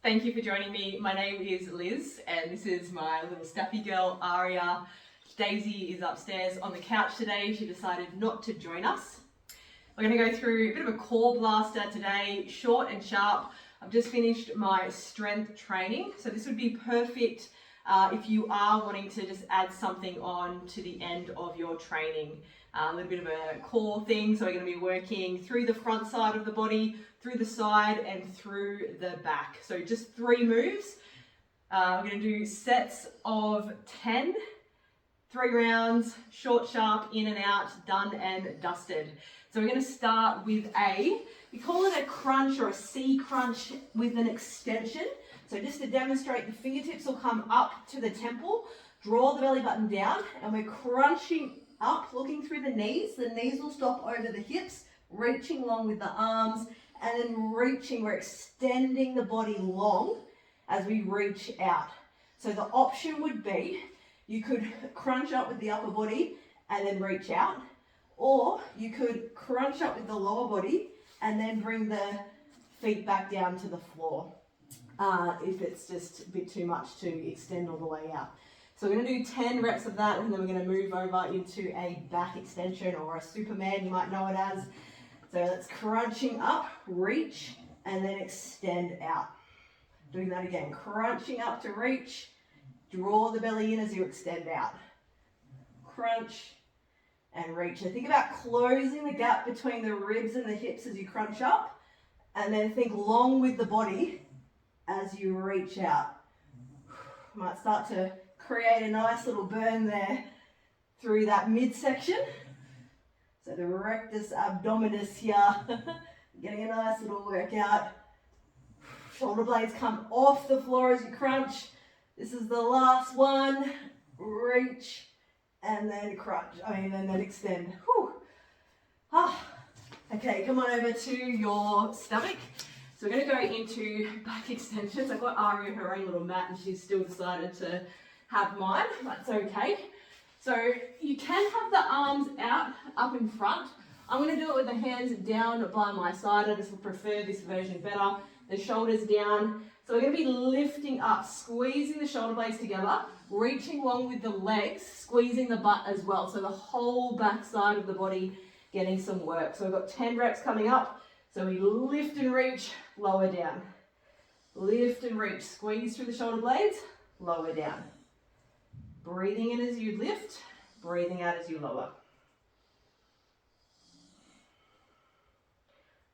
Thank you for joining me. My name is Liz and this is my little stuffy girl, Aria. Daisy is upstairs on the couch today. She decided not to join us. We're going to go through a bit of a core blaster today, short and sharp. I've just finished my strength training, so this would be perfect if you are wanting to just add something on to the end of your training. A little bit of a core thing, so we're going to be working through the front side of the body, through the side and through the back. So just 3 moves. We're going to do sets of 10, 3 rounds, short, sharp, in and out, done and dusted. So we're going to start with we call it a crunch or a C crunch with an extension. So just to demonstrate, the fingertips will come up to the temple, draw the belly button down, and we're crunching up, looking through the knees. The knees will stop over the hips, reaching along with the arms, and then reaching, we're extending the body long as we reach out. So the option would be, you could crunch up with the upper body and then reach out, or you could crunch up with the lower body and then bring the feet back down to the floor if it's just a bit too much to extend all the way out. So we're going to do 10 reps of that, and then we're going to move over into a back extension or a Superman, you might know it as. So that's crunching up, reach, and then extend out. Doing that again, crunching up to reach, draw the belly in as you extend out. Crunch and reach. And think about closing the gap between the ribs and the hips as you crunch up, and then think long with the body as you reach out. Might start to create a nice little burn there through that midsection. So the rectus abdominis here, getting a nice little workout. Shoulder blades come off the floor as you crunch. This is the last one. Reach and then crunch. And then extend. Whew. Okay, come on over to your stomach. So we're going to go into back extensions. I've got Aria her own little mat and she's still decided to have mine. That's okay. So you can have the arms out up in front. I'm going to do it with the hands down by my side. I just prefer this version better. The shoulders down. So we're going to be lifting up, squeezing the shoulder blades together, reaching along with the legs, squeezing the butt as well. So the whole back side of the body getting some work. So we've got 10 reps coming up. So we lift and reach, lower down. Lift and reach, squeeze through the shoulder blades, lower down. Breathing in as you lift, breathing out as you lower.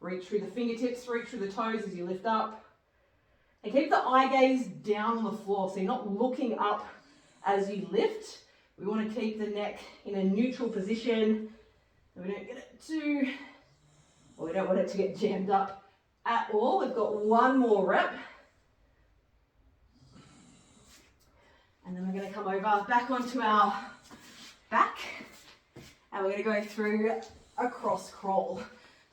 Reach through the fingertips, reach through the toes as you lift up. And keep the eye gaze down on the floor, so you're not looking up as you lift. We want to keep the neck in a neutral position. So we don't get it too, or we don't want it to get jammed up at all. We've got 1 more rep. And then we're going to come over back onto our back, and we're going to go through a cross crawl.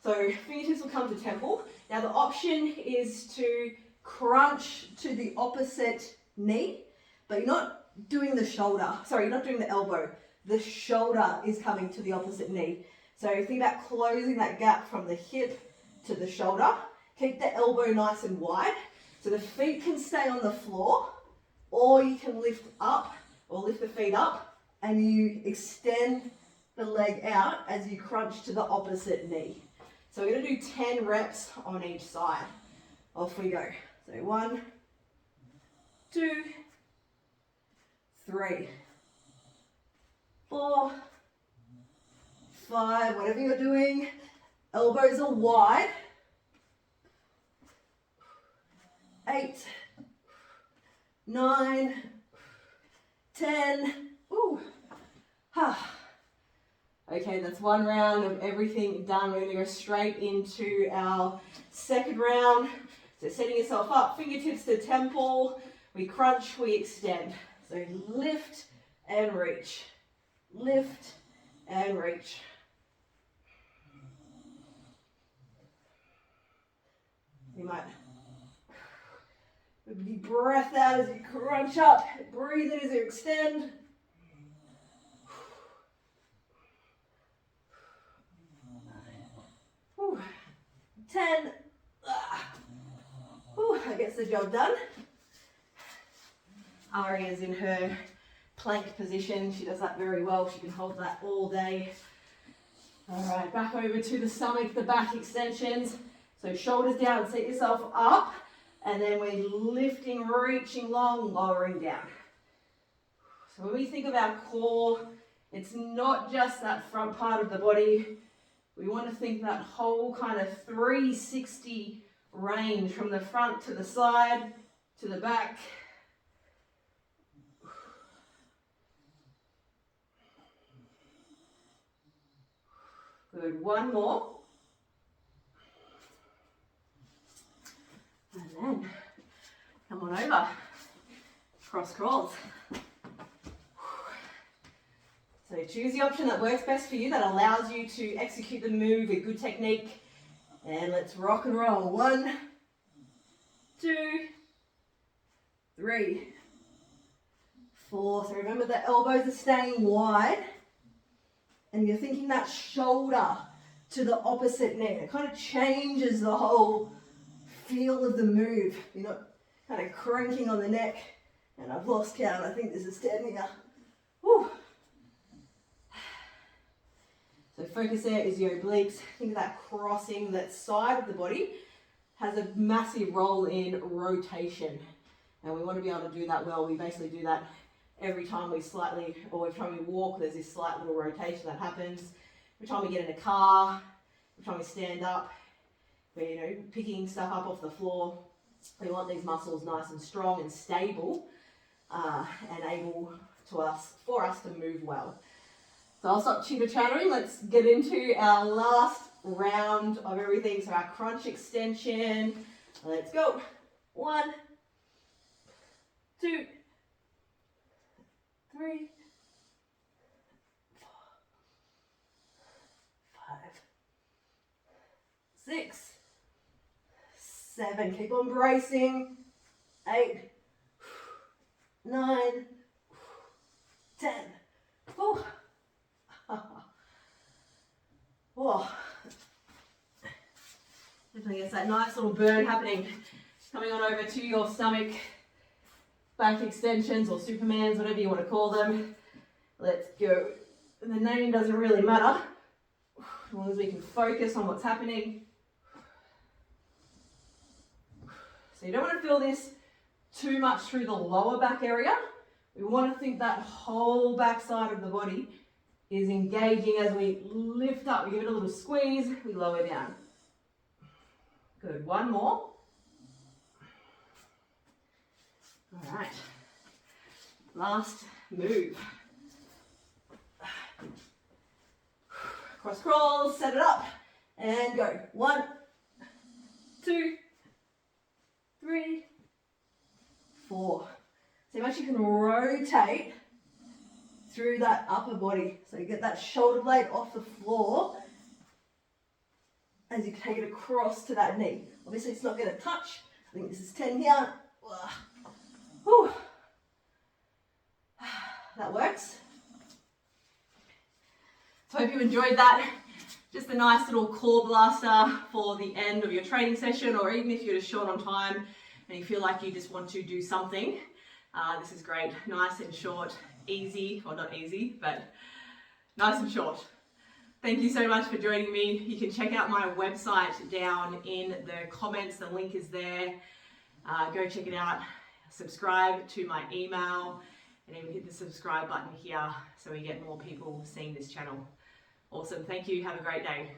So fingertips will come to temple. Now the option is to crunch to the opposite knee, but you're not doing the shoulder. Sorry, you're not doing the elbow. The shoulder is coming to the opposite knee. So think about closing that gap from the hip to the shoulder. Keep the elbow nice and wide so the feet can stay on the floor, or you can lift up or lift the feet up and you extend the leg out as you crunch to the opposite knee. So we're going to do 10 reps on each side. Off we go. So 1, 2, 3, 4, 5, whatever you're doing. Elbows are wide. 8, 9, 10. Ooh. Okay, that's 1 round of everything done. We're going to go straight into our second round. So setting yourself up, fingertips to temple. We crunch, we extend. So lift and reach. Lift and reach. You might deep breath out as you crunch up. Breathe in as you extend. 10. I get gets the job done. Aria's in her plank position. She does that very well. She can hold that all day. All right, back over to the stomach, the back extensions. So shoulders down, set yourself up, and then we're lifting, reaching long, lowering down. So when we think of our core, it's not just that front part of the body. We want to think that whole kind of 360 range from the front to the side, to the back. Good, one more. And then come on over, cross crawls. So choose the option that works best for you, that allows you to execute the move with good technique. And let's rock and roll. 1, 2, 3, 4. So remember the elbows are staying wide. And you're thinking that shoulder to the opposite neck. It kind of changes the whole feel of the move. You're not kind of cranking on the neck. And I've lost count. I think this is 10 here. Whew. So focus there is your obliques. Think of that crossing, that side of the body has a massive role in rotation. And we want to be able to do that well. We basically do that every time we slightly, or every time we walk, there's this slight little rotation that happens. Every time we get in a car, every time we stand up, we're picking stuff up off the floor. We want these muscles nice and strong and stable and able for us to move well. So I'll stop chitter-chattering. Let's get into our last round of everything. So our crunch extension. Let's go. 1, 2, 3, 4, 5, 6, 7. Keep on bracing. 8, 9, 10. Oh. Oh. Definitely gets that nice little burn happening. Coming on over to your stomach, back extensions or Supermans, whatever you want to call them. Let's go. The name doesn't really matter, as long as we can focus on what's happening. So you don't want to feel this too much through the lower back area. We want to think that whole back side of the body is engaging as we lift up. We give it a little squeeze, we lower down. Good, one more. All right, last move. Cross crawl, set it up, and go. 1, 2, 3, 4. See how much you can rotate through that upper body. So you get that shoulder blade off the floor as you take it across to that knee. Obviously it's not going to touch. I think this is 10 here. Whew. That works. So I hope you enjoyed that. Just a nice little core blaster for the end of your training session, or even if you're just short on time and you feel like you just want to do something. This is great. Nice and short, easy, or not easy, but nice and short. Thank you so much for joining me. You can check out my website down in the comments. The link is there. Go check it out. Subscribe to my email and even hit the subscribe button here so we get more people seeing this channel. Awesome. Thank you. Have a great day.